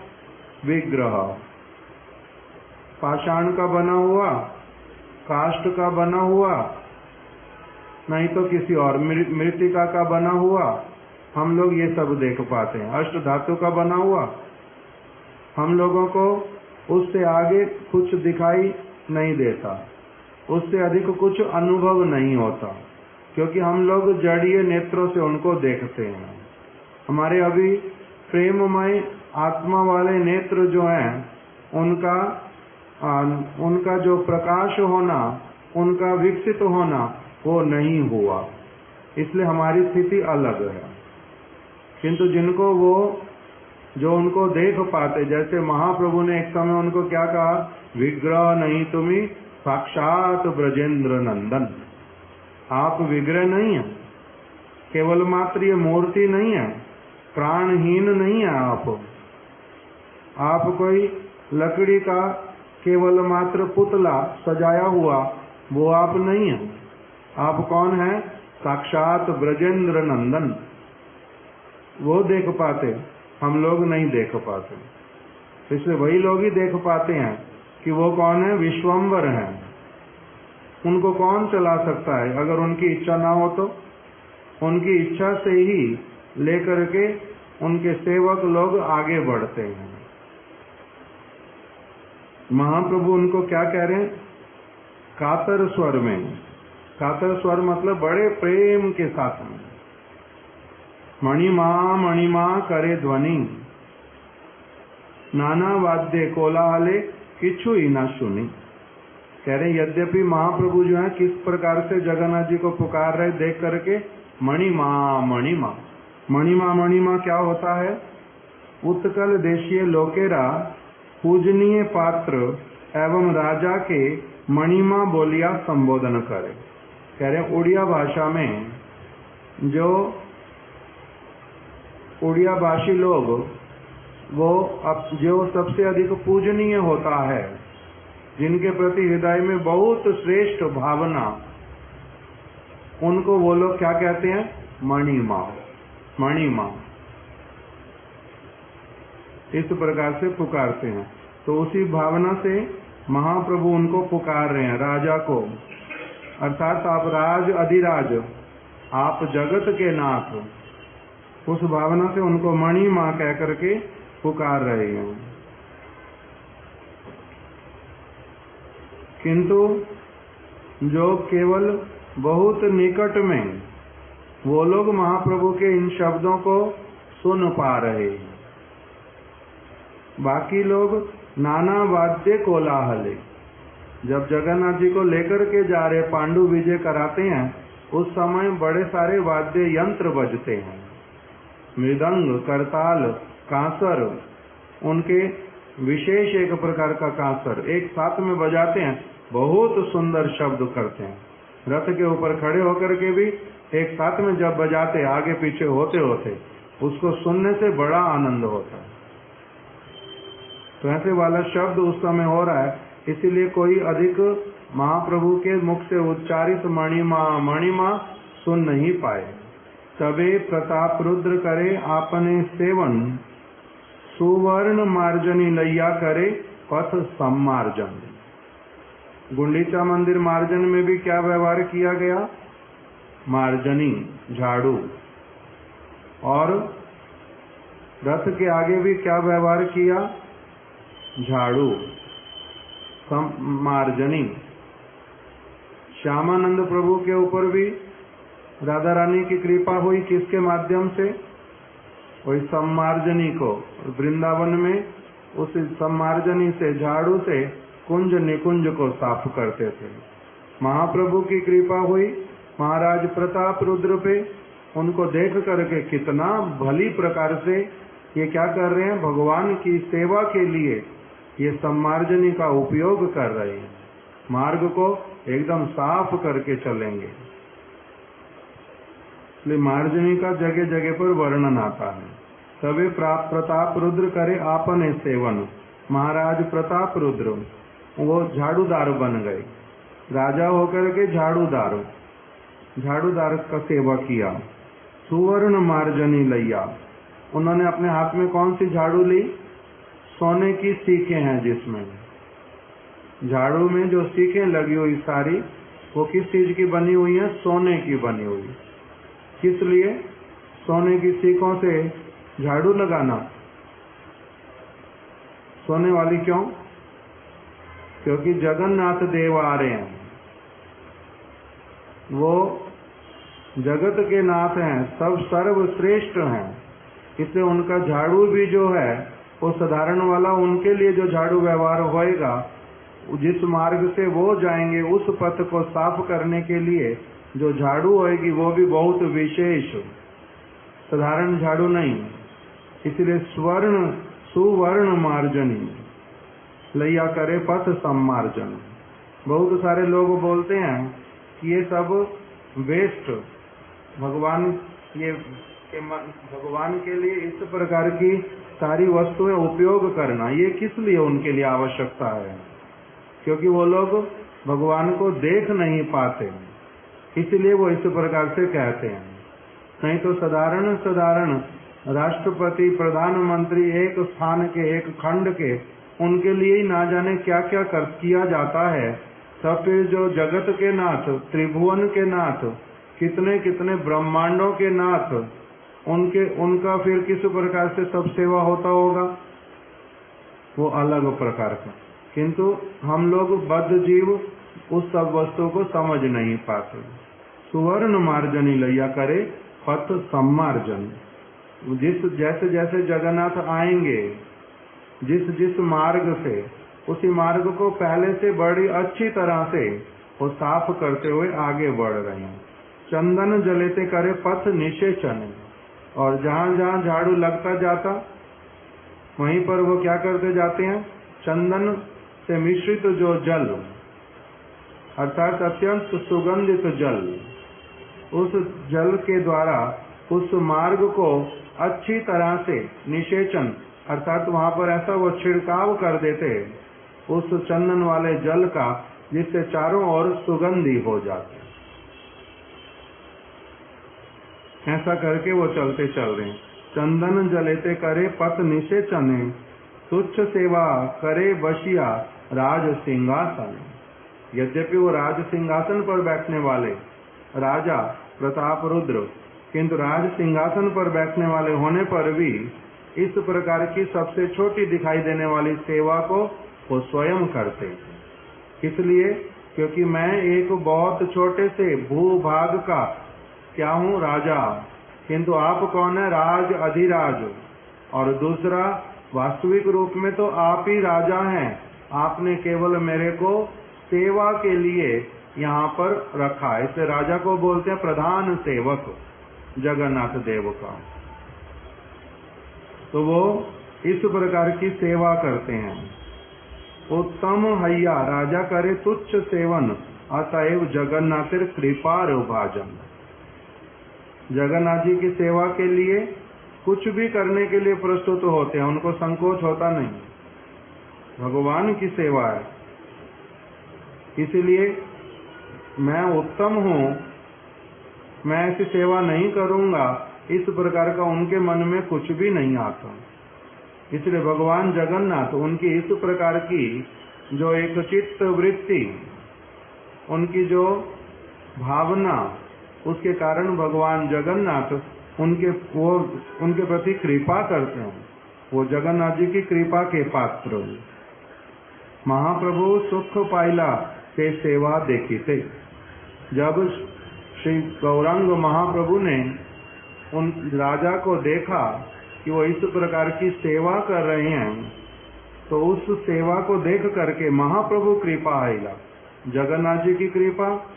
विग्रह, पाषाण का बना हुआ, काष्ठ का बना हुआ, नहीं तो किसी और मृत्तिका का बना हुआ, हम लोग ये सब देख पाते हैं। अष्ट धातु का बना हुआ, हम लोगों को उससे आगे कुछ दिखाई नहीं देता, उससे अधिक कुछ अनुभव नहीं होता, क्योंकि हम लोग जड़ीय नेत्रों से उनको देखते हैं। हमारे अभी प्रेममय आत्मा वाले नेत्र जो हैं, उनका जो प्रकाश होना, उनका विकसित होना वो नहीं हुआ, इसलिए हमारी स्थिति अलग है। किंतु जिनको वो जो उनको देख पाते, जैसे महाप्रभु ने एक समय उनको क्या कहा, विग्रह नहीं तुम्ही साक्षात ब्रजेंद्र नंदन, आप विग्रह नहीं है, केवल मात्र ये मूर्ति नहीं है, प्राणहीन नहीं है आप कोई लकड़ी का केवल मात्र पुतला सजाया हुआ वो आप नहीं है। आप कौन है, साक्षात ब्रजेंद्र नंदन। वो देख पाते, हम लोग नहीं देख पाते। इसलिए वही लोग ही देख पाते हैं कि वो कौन है, विश्वम्भर हैं। उनको कौन चला सकता है, अगर उनकी इच्छा ना हो तो। उनकी इच्छा से ही लेकर के उनके सेवक लोग आगे बढ़ते हैं। महाप्रभु उनको क्या कह रहे हैं, कातर स्वर में, कातर स्वर मतलब बड़े प्रेम के साथ में, मणिमा करे ध्वनि, नाना वाद्य कोलाहले किच्छु ही ना सुनी। कह रहे यद्यपि महाप्रभु जो है किस प्रकार से जगन्नाथ जी को पुकार रहे देख करके, मणिमा क्या होता है, उत्कल देशीय लोकेरा पूजनीय पात्र एवं राजा के मणिमा बोलिया संबोधन करे। कह रहे उड़िया भाषा में जो उड़िया भाषी लोग, वो जो सबसे अधिक पूजनीय होता है, जिनके प्रति हृदय में बहुत श्रेष्ठ भावना, उनको वो लोग क्या कहते हैं, मणिमा। इस प्रकार से पुकारते हैं। तो उसी भावना से महाप्रभु उनको पुकार रहे हैं, राजा को, अर्थात आप राज अधिराज, आप जगत के नाथ, उस भावना से उनको मणिमा कह करके पुकार रहे हैं। किंतु जो केवल बहुत निकट में, वो लोग महाप्रभु के इन शब्दों को सुन पा रहे हैं। बाकी लोग नाना वाद्य कोलाहले, जब जगन्नाथ जी को लेकर के जा रहे, पांडु विजय कराते हैं, उस समय बड़े सारे वाद्य यंत्र बजते हैं, मृदंग, करताल, कांसर, उनके विशेष एक प्रकार का कांसर एक साथ में बजाते हैं, बहुत सुंदर शब्द करते हैं। रथ के ऊपर खड़े होकर के भी एक साथ में जब बजाते, आगे पीछे होते होते, उसको सुनने से बड़ा आनंद होता है। तो ऐसे वाला शब्द उस समय हो रहा है, इसीलिए कोई अधिक महाप्रभु के मुख से उच्चारित मणिमा सुन नहीं पाए। तबे प्रताप रुद्र करे आपने सेवन, सुवर्ण मार्जनी लैया करे पथ सम्मार्जन। गुंडीचा मंदिर मार्जन में भी क्या व्यवहार किया गया? मार्जनी, झाड़ू। और रथ के आगे भी क्या व्यवहार किया? झाड़ू, मार्जनी। श्यामानंद प्रभु के ऊपर भी राधा रानी की कृपा हुई, किसके माध्यम से? वही सम्मार्जनी को। वृंदावन में उस सम्मार्जनी से, झाड़ू से कुंज निकुंज को साफ करते थे। महाप्रभु की कृपा हुई महाराज प्रताप रुद्र पे, उनको देख करके कितना भली प्रकार से ये क्या कर रहे हैं? भगवान की सेवा के लिए ये सम्मार्जनी का उपयोग कर रहे हैं। मार्ग को एकदम साफ करके चलेंगे। इसलिए मार्जनी का जगह जगह पर वर्णन आता है। तभी प्रताप रुद्र करे आपने सेवन। महाराज प्रताप रुद्र वो झाड़ूदार बन गए, राजा होकर के झाड़ूदार का सेवा किया। सुवर्ण मार्जनी लैया, उन्होंने अपने हाथ में कौन सी झाड़ू ली? सोने की सीखें हैं, जिसमें झाड़ू में जो सीखें लगी हुई सारी, वो किस चीज की बनी हुई है? सोने की बनी हुई। किस लिए? सोने की सीखों से झाड़ू लगाना। सोने वाली क्यों? क्योंकि जगन्नाथ देव आ रहे हैं, वो जगत के नाथ हैं, सब सर्वश्रेष्ठ हैं। इसलिए उनका झाड़ू भी जो है वो साधारण वाला, उनके लिए जो झाड़ू व्यवहार होएगा, जिस मार्ग से वो जाएंगे उस पथ को साफ करने के लिए जो झाड़ू होएगी वो भी बहुत विशेष, साधारण झाड़ू नहीं। इसलिए सुवर्ण मार्जनी लैया करे पथ सम्मार्जन। बहुत सारे लोग बोलते हैं कि ये सब वेस्ट, भगवान के लिए इस प्रकार की सारी वस्तुएं उपयोग करना, ये किस लिए उनके लिए आवश्यकता है? क्योंकि वो लोग भगवान को देख नहीं पाते, इसलिए वो इस प्रकार से कहते हैं। नहीं तो साधारण राष्ट्रपति, प्रधानमंत्री, एक स्थान के, एक खंड के, उनके लिए ही ना जाने क्या क्या किया जाता है। तब फिर जो जगत के नाथ, त्रिभुवन के नाथ, कितने कितने ब्रह्मांडों के नाथ, उनका फिर किस प्रकार से सब सेवा होता होगा? वो अलग प्रकार का। किंतु हम लोग बद्ध जीव उस सब वस्तु को समझ नहीं पाते। सुवर्ण मार्जनी लैया करे पथ सम्मार्जन। जैसे जैसे जगन्नाथ आएंगे, जिस मार्ग से, उसी मार्ग को पहले से बड़ी अच्छी तरह से वो साफ करते हुए आगे बढ़ रहे हैं। चंदन जलेते करे पथ निषेचन। और जहां जहां झाड़ू लगता जाता, वहीं पर वो क्या करते जाते हैं? चंदन से मिश्रित जो जल, अर्थात अत्यंत सुगंधित जल, उस जल के द्वारा उस मार्ग को अच्छी तरह से निषेचन, अर्थात वहां पर ऐसा वो छिड़काव कर देते उस चंदन वाले जल का, जिससे चारों ओर सुगंधी हो जाते। ऐसा करके वो चलते चल रहे। चंदन जलेते करे पथ निषेचने, तुच्छ सेवा करे बसिया राज सिंहासन। यद्यपि वो राज सिंहासन पर बैठने वाले राजा प्रताप रुद्र, किंतु राज सिंहासन पर बैठने वाले होने पर भी इस प्रकार की सबसे छोटी दिखाई देने वाली सेवा को वो स्वयं करते। इसलिए क्योंकि मैं एक बहुत छोटे से भूभाग का क्या हूँ? राजा। किंतु आप कौन है? राज अधिराज। और दूसरा, वास्तविक रूप में तो आप ही राजा हैं। आपने केवल मेरे को सेवा के लिए यहाँ पर रखा है। इसलिए राजा को बोलते हैं प्रधान सेवक जगन्नाथ देव का। तो वो इस प्रकार की सेवा करते हैं। उत्तम हैया राजा करे तुच्छ सेवन, अतएव जगन्नाथेर कृपार भाजन। जगन्नाथ जी की सेवा के लिए कुछ भी करने के लिए प्रस्तुत होते हैं, उनको संकोच होता नहीं। भगवान की सेवा है, इसलिए मैं उत्तम हूँ मैं ऐसी सेवा नहीं करूंगा, इस प्रकार का उनके मन में कुछ भी नहीं आता। इसलिए भगवान जगन्नाथ उनकी इस प्रकार की जो एक चित्त वृत्ति, उनकी जो भावना, उसके कारण भगवान जगन्नाथ उनके प्रति कृपा करते हैं। वो जगन्नाथ जी की कृपा के पात्र। महाप्रभु सुख पाइला से सेवा देखी थे। जब श्री गौरांग महाप्रभु ने उन राजा को देखा कि वो इस प्रकार की सेवा कर रहे हैं, तो उस सेवा को देख करके महाप्रभु कृपा आईला। जगन्नाथ जी की कृपा,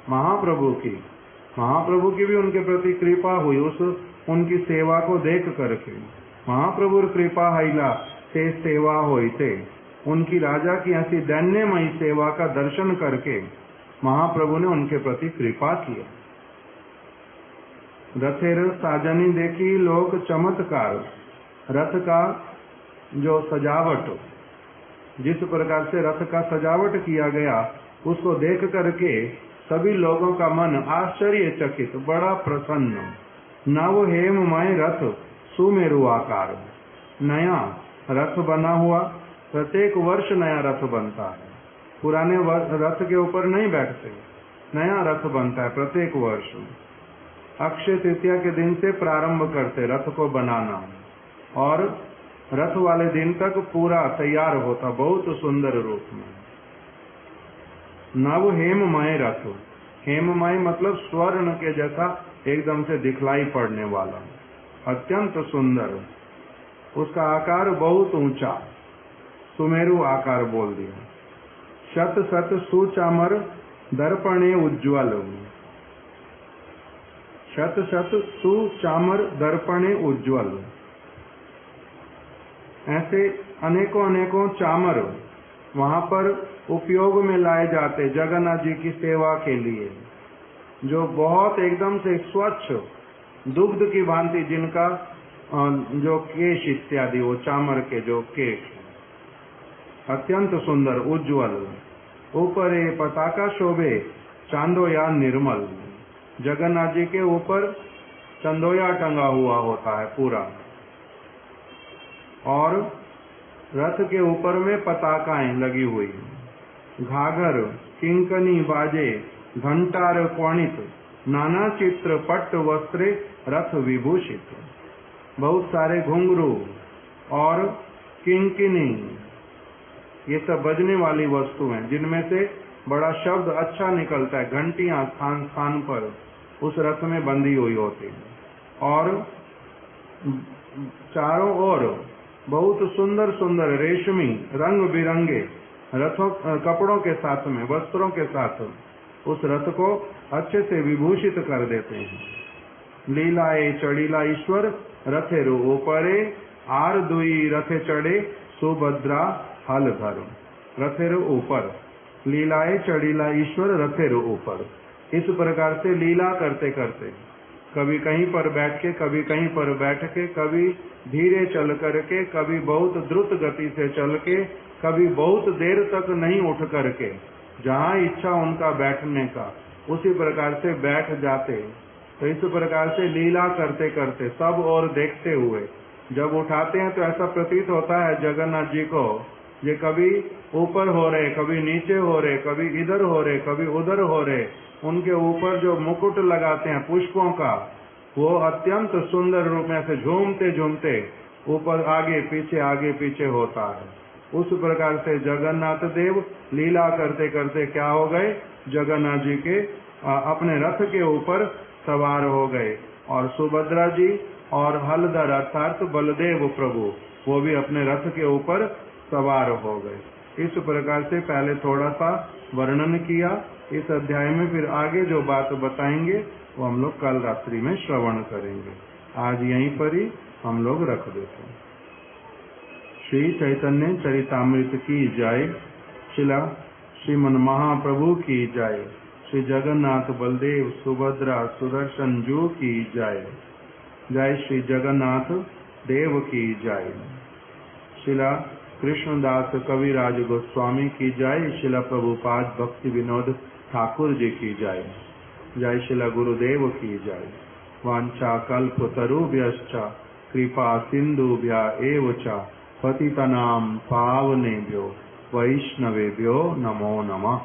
महाप्रभु की भी उनके प्रति कृपा हुई उनकी सेवा को देख करके। महाप्रभु कृपा आईला से सेवा हुई थे। उनकी राजा की ऐसी दैन्यमयी सेवा का दर्शन करके महाप्रभु ने उनके प्रति कृपा किया। रथेर साजनी देखी लोक चमत्कार। रथ का जो सजावट, जिस प्रकार से रथ का सजावट किया गया, उसको देख करके सभी लोगों का मन आश्चर्यचकित, बड़ा प्रसन्न। नव हेममय रथ सुमेरु आकार। नया रथ बना हुआ, प्रत्येक वर्ष नया रथ बनता है। पुराने रथ के ऊपर नहीं बैठते, नया रथ बनता है प्रत्येक वर्ष। अक्षय तृतीया के दिन से प्रारंभ करते रथ को बनाना, और रथ वाले दिन तक पूरा तैयार होता बहुत सुंदर रूप में। नव हेममय रथ, हेममय मतलब स्वर्ण के जैसा एकदम से दिखलाई पड़ने वाला, अत्यंत सुंदर। उसका आकार बहुत ऊंचा, सुमेरु आकार बोल दिया। शत शत सुचामर दर्पणे उज्ज्वल। शत शत सुचामर दर्पणे उज्ज्वल। ऐसे अनेकों अनेकों चामर वहां पर उपयोग में लाए जाते जगन्नाथ जी की सेवा के लिए, जो बहुत एकदम से स्वच्छ दुग्ध की भांति, जिनका जो केश इत्यादि, वो चामर के जो केश अत्यंत सुंदर उज्ज्वल। ऊपर ये पताका शोभे चांदोया निर्मल। जगन्नाथ जी के ऊपर चंदोया टंगा हुआ होता है पूरा, और रथ के ऊपर में पताकाएं लगी हुई। घाघर किंकनी बाजे घंटार क्वणित, नाना चित्र पट्ट वस्त्रे रथ विभूषित। बहुत सारे घुंघरू और किंकिनी, ये सब बजने वाली वस्तुएं, जिनमें से बड़ा शब्द अच्छा निकलता है। घंटियां स्थान स्थान पर उस रथ में बंधी हुई होती है, और चारों ओर बहुत सुंदर सुंदर रेशमी रंग बिरंगे कपड़ों के साथ में, वस्त्रों के साथ उस रथ को अच्छे से विभूषित कर देते हैं। लीलाए चढ़ीला ईश्वर रथेरु ऊपरे, आर दुई रथे चढ़े सुभद्रा हल धर। रथेरु ऊपर, लीलाए चढ़ीला ईश्वर रथेरु ऊपर। इस प्रकार से लीला करते करते, कभी कहीं पर बैठ के, कभी कहीं पर बैठ के, कभी धीरे चल करके, कभी बहुत द्रुत गति से चल के, कभी बहुत देर तक नहीं उठ करके, जहाँ इच्छा उनका बैठने का, उसी प्रकार से बैठ जाते। तो इस प्रकार से लीला करते करते, सब और देखते हुए जब उठाते हैं तो ऐसा प्रतीत होता है जगन्नाथ जी को, ये कभी ऊपर हो रहे, कभी नीचे हो रहे, कभी इधर हो रहे, कभी उधर हो रहे। उनके ऊपर जो मुकुट लगाते हैं पुष्पों का, वो अत्यंत सुंदर रूप में से झूमते झूमते ऊपर आगे पीछे होता है। उस प्रकार से जगन्नाथ देव लीला करते करते क्या हो गए, जगन्नाथ जी के अपने रथ के ऊपर सवार हो गए, और सुभद्रा जी और हलधर अर्थात बलदेव प्रभु, वो भी अपने रथ के ऊपर सवार हो गए। इस प्रकार से पहले थोड़ा सा वर्णन किया। इस अध्याय में फिर आगे जो बात बताएंगे वो हम लोग कल रात्रि में श्रवण करेंगे। आज यहीं पर ही हम लोग रख देते हैं। श्री चैतन्य चरितामृत की जय। श्रीमन महाप्रभु की जय। श्री जगन्नाथ बलदेव सुभद्रा सुदर्शन जू की जय। जय श्री जगन्नाथ देव की जय। शिला कृष्णदास कविराज गोस्वामी की जय। शिला प्रभुपाद भक्ति विनोद ठाकुर जी की जय। जय शिला गुरुदेव की जय। वांछा कल्पतरुभ्यश्च कृपा सिंधुभ्य एव च पतितनां पावनेभ्यो वैष्णवेभ्यो नमो नमः।